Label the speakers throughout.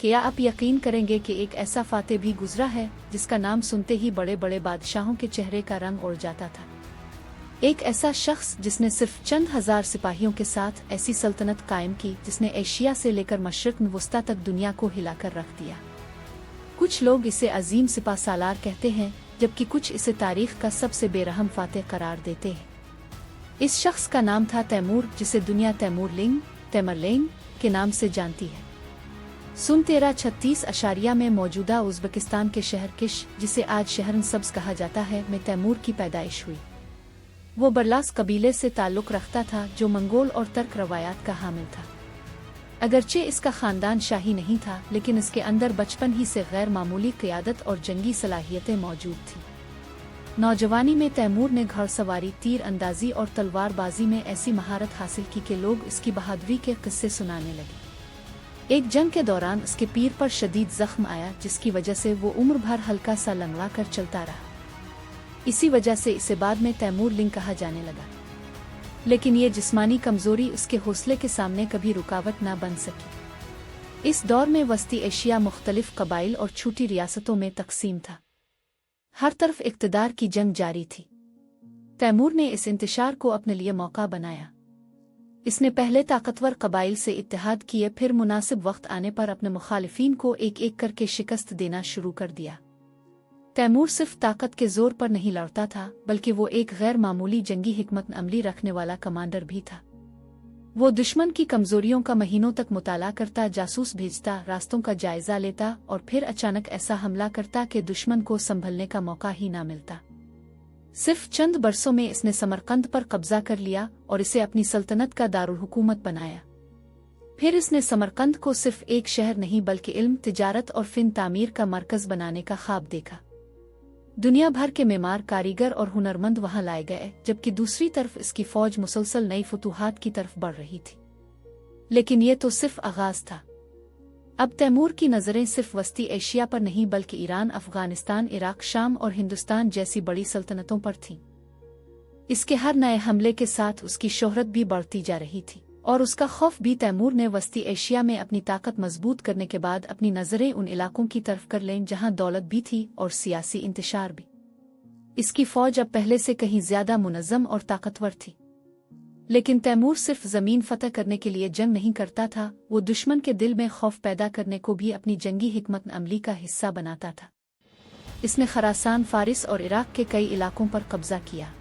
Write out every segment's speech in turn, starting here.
Speaker 1: क्या आप यकीन करेंगे कि एक ऐसा फातेह भी गुजरा है जिसका नाम सुनते ही बड़े बड़े बादशाहों के चेहरे का रंग उड़ जाता था। एक ऐसा शख्स जिसने सिर्फ चंद हजार सिपाहियों के साथ ऐसी सल्तनत कायम की जिसने एशिया से लेकर मशरिक वस्ता तक दुनिया को हिलाकर रख दिया। कुछ लोग इसे अजीम सिपा सालार कहते हैं, जबकि कुछ इसे तारीख का सबसे बेरहम फातेह करार देते हैं। इस शख्स का नाम था तैमूर, जिसे दुनिया तैमरलेंग के नाम से जानती है। सन 1336 में मौजूदा उज़्बेकिस्तान के शहर किश, जिसे आज शहरन सब्ज कहा जाता है, में तैमूर की पैदाइश हुई। वो बरलास कबीले से ताल्लुक़ रखता था जो मंगोल और तर्क रवायात का हामिल था। अगरचे इसका ख़ानदान शाही नहीं था, लेकिन इसके अंदर बचपन ही से गैर मामूली क़ियादत और जंगी सलाहियतें मौजूद थीं। नौजवानी में तैमूर ने घुड़सवारी, तीर अंदाजी और तलवारबाजी में ऐसी महारत हासिल की कि लोग इसकी बहादुरी के किस्से सुनाने लगे। एक जंग के दौरान उसके पीर पर शदीद जख्म आया, जिसकी वजह से वो उम्र भर हल्का सा लंगड़ा कर चलता रहा। इसी वजह से इसे बाद में तैमूर लिंग कहा जाने लगा। लेकिन ये जिस्मानी कमजोरी उसके हौसले के सामने कभी रुकावट न बन सकी। इस दौर में वस्ती एशिया मुख्तलिफ कबाइल और छोटी रियासतों में तकसीम था। हर तरफ इक़्तिदार की जंग जारी थी। तैमूर ने इस इंतशार को अपने लिए मौका बनाया। इसने पहले ताकतवर कबाइल से इत्तेहाद किए, फिर मुनासिब वक्त आने पर अपने मुखालिफिन को एक एक करके शिकस्त देना शुरू कर दिया। तैमूर सिर्फ ताकत के जोर पर नहीं लड़ता था, बल्कि वो एक गैर मामूली जंगी हिकमत अमली रखने वाला कमांडर भी था। वो दुश्मन की कमजोरियों का महीनों तक मुताला करता, जासूस भेजता, रास्तों का जायजा लेता और फिर अचानक ऐसा हमला करता कि दुश्मन को संभलने का मौका ही ना मिलता। सिर्फ चंद बरसों में इसने समरकंद पर कब्जा कर लिया और इसे अपनी सल्तनत का दारुल हुकूमत बनाया। फिर इसने समरकंद को सिर्फ एक शहर नहीं बल्कि इल्म, तिजारत और फिन तामीर का मरकज बनाने का ख्वाब देखा। दुनिया भर के मेमार, कारीगर और हुनरमंद वहां लाए गए, जबकि दूसरी तरफ इसकी फौज मुसलसल नई फतूहात की तरफ बढ़ रही थी। लेकिन ये तो सिर्फ आगाज था। अब तैमूर की नजरें सिर्फ वस्ती एशिया पर नहीं बल्कि ईरान, अफगानिस्तान, इराक, शाम और हिंदुस्तान जैसी बड़ी सल्तनतों पर थीं। इसके हर नए हमले के साथ उसकी शोहरत भी बढ़ती जा रही थी और उसका खौफ भी। तैमूर ने वस्ती एशिया में अपनी ताकत मजबूत करने के बाद अपनी नजरें उन इलाकों की तरफ कर लें जहां दौलत भी थी और सियासी इंतशार भी। इसकी फौज अब पहले से कहीं ज्यादा मुनज़्ज़म और ताकतवर थी। लेकिन तैमूर सिर्फ जमीन फतह करने के लिए जंग नहीं करता था, वो दुश्मन के दिल में खौफ पैदा करने को भी अपनी जंगी हिकमत अमली का हिस्सा बनाता था। इसने खरासान, फारिस और इराक के कई इलाकों पर कब्जा किया।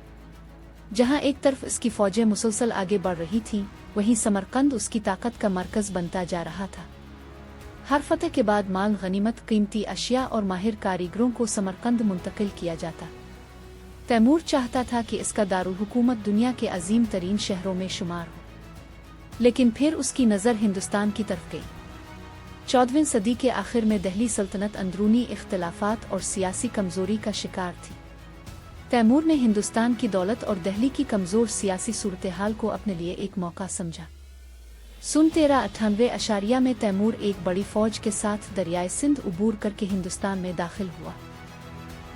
Speaker 1: जहां एक तरफ इसकी फौजें मुसलसल आगे बढ़ रही थीं, वहीं समरकंद उसकी ताकत का मरकज बनता जा रहा था। हर फतह के बाद माल, गनीमत, कीमती अशिया और माहिर कारीगरों को समरकंद मुंतकिल किया जाता। तैमूर चाहता था कि इसका दारुल हुकूमत दुनिया के अजीम तरीन शहरों में शुमार हो। लेकिन फिर उसकी नज़र हिंदुस्तान की तरफ गई। 14वीं सदी के आखिर में दिल्ली सल्तनत अंदरूनी इख्तिलाफात और सियासी कमजोरी का शिकार थी। तैमूर ने हिंदुस्तान की दौलत और दिल्ली की कमजोर सियासी सूरत-ए-हाल को अपने लिए एक मौका समझा। सन 1398 में तैमूर एक बड़ी फौज के साथ दरियाए सिंध उबूर करके हिंदुस्तान में दाखिल हुआ।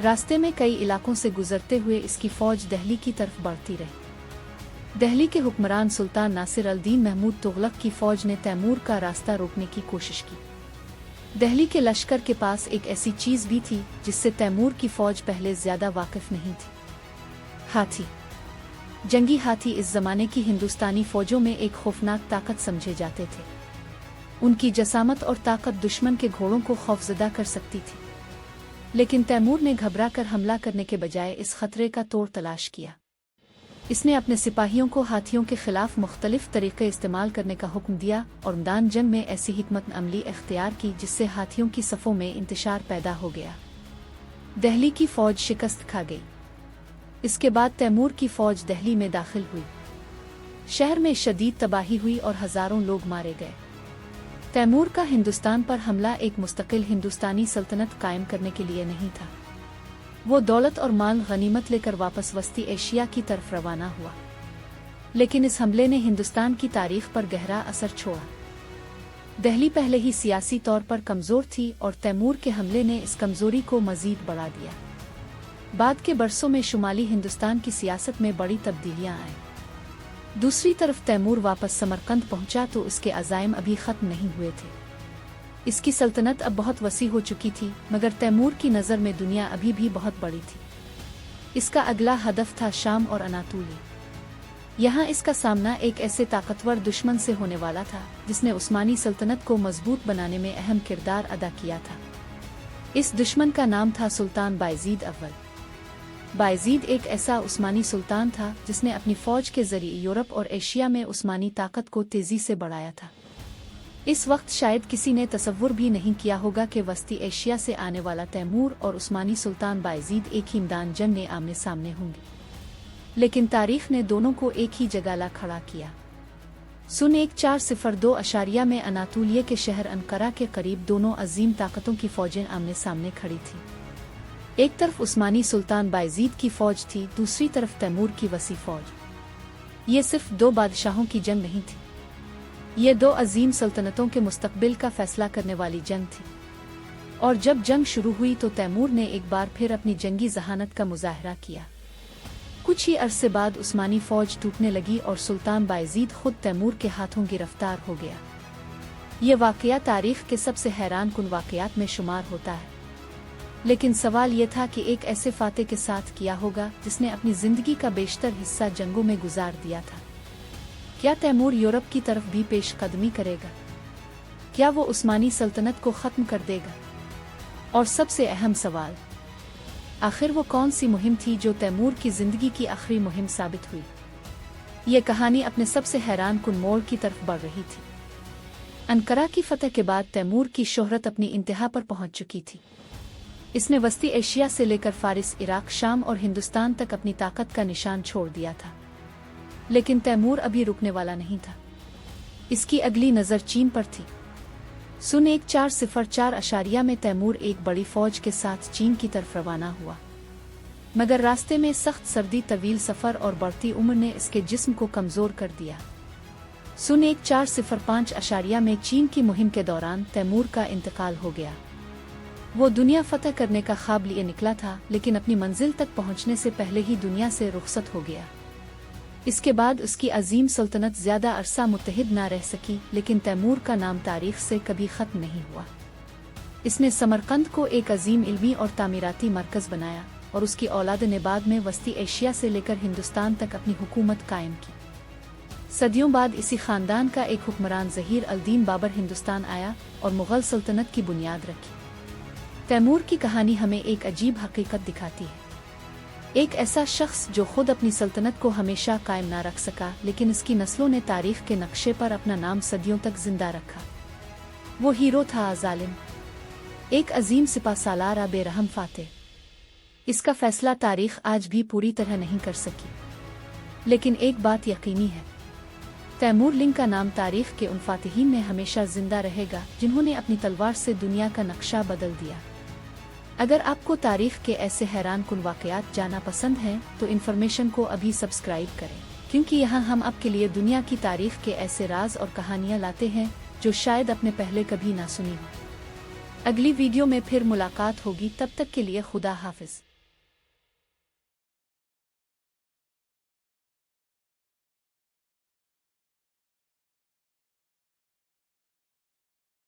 Speaker 1: रास्ते में कई इलाकों से गुजरते हुए इसकी फौज दिल्ली की तरफ बढ़ती रही। दिल्ली के हुक्मरान सुल्तान नासिर अल-दीन महमूद तुगलक की फौज ने तैमूर का रास्ता रोकने की कोशिश की। दिल्ली के लश्कर के पास एक ऐसी चीज भी थी जिससे तैमूर की फौज पहले ज्यादा वाकिफ नहीं थी। हाथी। जंगी हाथी इस जमाने की हिंदुस्तानी फौजों में एक खौफनाक ताकत समझे जाते थे। उनकी जसामत और ताकत दुश्मन के घोड़ों को खौफजदा कर सकती थी। लेकिन तैमूर ने घबरा कर हमला करने के बजाय इस खतरे का तोड़ तलाश किया। इसने अपने सिपाहियों को हाथियों के खिलाफ मुख्तलिफ तरीके इस्तेमाल करने का हुक्म दिया और मैदान जंग में ऐसी हिकमत अमली इख्तियार की जिससे हाथियों की सफ़ों में इंतशार पैदा हो गया। दिल्ली की फौज शिकस्त खा गई। इसके बाद तैमूर की फौज दिल्ली में दाखिल हुई। शहर में शदीद तबाही हुई और हजारों लोग मारे गए। तैमूर का हिंदुस्तान पर हमला एक मुस्तकिल हिंदुस्तानी सल्तनत कायम करने के लिए नहीं था। वो दौलत और माल, गनीमत लेकर वापस वस्ती एशिया की तरफ रवाना हुआ। लेकिन इस हमले ने हिंदुस्तान की तारीख पर गहरा असर छोड़ा। दिल्ली पहले ही सियासी तौर पर कमजोर थी और तैमूर के हमले ने इस कमजोरी को मजीद बढ़ा दिया। बाद के बरसों में शुमाली हिंदुस्तान की सियासत में बड़ी तब्दीलियां आईं। दूसरी तरफ तैमूर वापस समरकंद पहुंचा तो उसके अज़ाइम अभी खत्म नहीं हुए थे। इसकी सल्तनत अब बहुत वसी हो चुकी थी, मगर तैमूर की नज़र में दुनिया अभी भी बहुत बड़ी थी। इसका अगला हदफ था शाम और अनातोलिया। यहाँ इसका सामना एक ऐसे ताकतवर दुश्मन से होने वाला था जिसने उस्मानी सल्तनत को मजबूत बनाने में अहम किरदार अदा किया था। इस दुश्मन का नाम था सुल्तान बायजीद अव्वल। बायजीद एक ऐसा उस्मानी सुल्तान था जिसने अपनी फौज के जरिए यूरोप और एशिया में उस्मानी ताकत को तेजी से बढ़ाया था। इस वक्त शायद किसी ने तसव्वुर भी नहीं किया होगा कि वस्ती एशिया से आने वाला तैमूर और उस्मानी सुल्तान बायजीद एक ही मैदान जंग में आमने सामने होंगे, लेकिन तारीख ने दोनों को एक ही जगह ला खड़ा किया। सन 1402 में अनातोलिया के शहर अंकारा के करीब दोनों अजीम ताकतों की फौजें आमने सामने खड़ी थीं। एक तरफ उस्मानी सुल्तान बायजीद की फौज थी, दूसरी तरफ तैमूर की वसी फौज। ये सिर्फ दो बादशाहों की जंग नहीं थी, ये दो अजीम सल्तनतों के मुस्तकबिल का फैसला करने वाली जंग थी। और जब जंग शुरू हुई तो तैमूर ने एक बार फिर अपनी जंगी जहानत का मुजाहरा किया। कुछ ही अरसे बाद उस्मानी फौज टूटने लगी और सुल्तान बायजीद खुद तैमूर के हाथों गिरफ्तार हो गया। ये वाकया तारीख के सबसे हैरान कुन वाकयात में शुमार होता है। लेकिन सवाल ये था कि एक ऐसे फातेह के साथ किया होगा जिसने अपनी जिंदगी का बेशतर हिस्सा जंगों में गुजार दिया था। क्या तैमूर यूरोप की तरफ भी पेशकदमी करेगा? क्या वो उस्मानी सल्तनत को ख़त्म कर देगा? और सबसे अहम सवाल, आखिर वो कौन सी मुहिम थी जो तैमूर की जिंदगी की आखिरी मुहिम साबित हुई? ये कहानी अपने सबसे हैरान कुन मोड़ की तरफ बढ़ रही थी। अंकारा की फतह के बाद तैमूर की शोहरत अपनी इंतहा पर पहुंच चुकी थी। इसने वस्ती एशिया से लेकर फारिस, इराक, शाम और हिंदुस्तान तक अपनी ताकत का निशान छोड़ दिया था। लेकिन तैमूर अभी रुकने वाला नहीं था। इसकी अगली नज़र चीन पर थी। सन 1404 में तैमूर एक बड़ी फौज के साथ चीन की तरफ रवाना हुआ, मगर रास्ते में सख्त सर्दी, तवील सफ़र और बढ़ती उम्र ने इसके जिस्म को कमज़ोर कर दिया। सन 1405 में चीन की मुहिम के दौरान तैमूर का इंतकाल हो गया। वो दुनिया फतह करने का ख्वाब लिए निकला था, लेकिन अपनी मंजिल तक पहुंचने से पहले ही दुनिया से रुखसत हो गया। इसके बाद उसकी अजीम सल्तनत ज़्यादा अरसा मुत्तहिद ना रह सकी, लेकिन तैमूर का नाम तारीख से कभी ख़त्म नहीं हुआ। इसने समरकंद को एक अजीम इल्मी और तामीराती मरकज़ बनाया और उसकी औलाद ने बाद में वस्ती एशिया से लेकर हिंदुस्तान तक अपनी हुकूमत कायम की। सदियों बाद इसी ख़ानदान का एक हुक्मरान ज़हीर अल-दीन बाबर हिंदुस्तान आया और मुग़ल सल्तनत की बुनियाद रखी। तैमूर की कहानी हमें एक अजीब हकीकत दिखाती है। एक ऐसा शख्स जो खुद अपनी सल्तनत को हमेशा कायम ना रख सका, लेकिन इसकी नस्लों ने तारीख के नक्शे पर अपना नाम सदियों तक जिंदा रखा। वो हीरो था ज़ालिम, एक अजीम सिपा सालार बेरहम फातेह। इसका फैसला तारीख आज भी पूरी तरह नहीं कर सकी, लेकिन एक बात यकीनी है, तैमूर लिंग का नाम तारीख के उन फातिहीन में हमेशा जिंदा रहेगा जिन्होंने अपनी तलवार से दुनिया का नक्शा बदल दिया। अगर आपको तारीख के ऐसे हैरान कुन वाकयात जानना पसंद हैं तो इन्फॉर्मेशन को अभी सब्सक्राइब करें, क्योंकि यहाँ हम आपके लिए दुनिया की तारीख के ऐसे राज और कहानियाँ लाते हैं जो शायद आपने पहले कभी ना सुनी हो। अगली वीडियो में फिर मुलाकात होगी, तब तक के लिए खुदा हाफिज।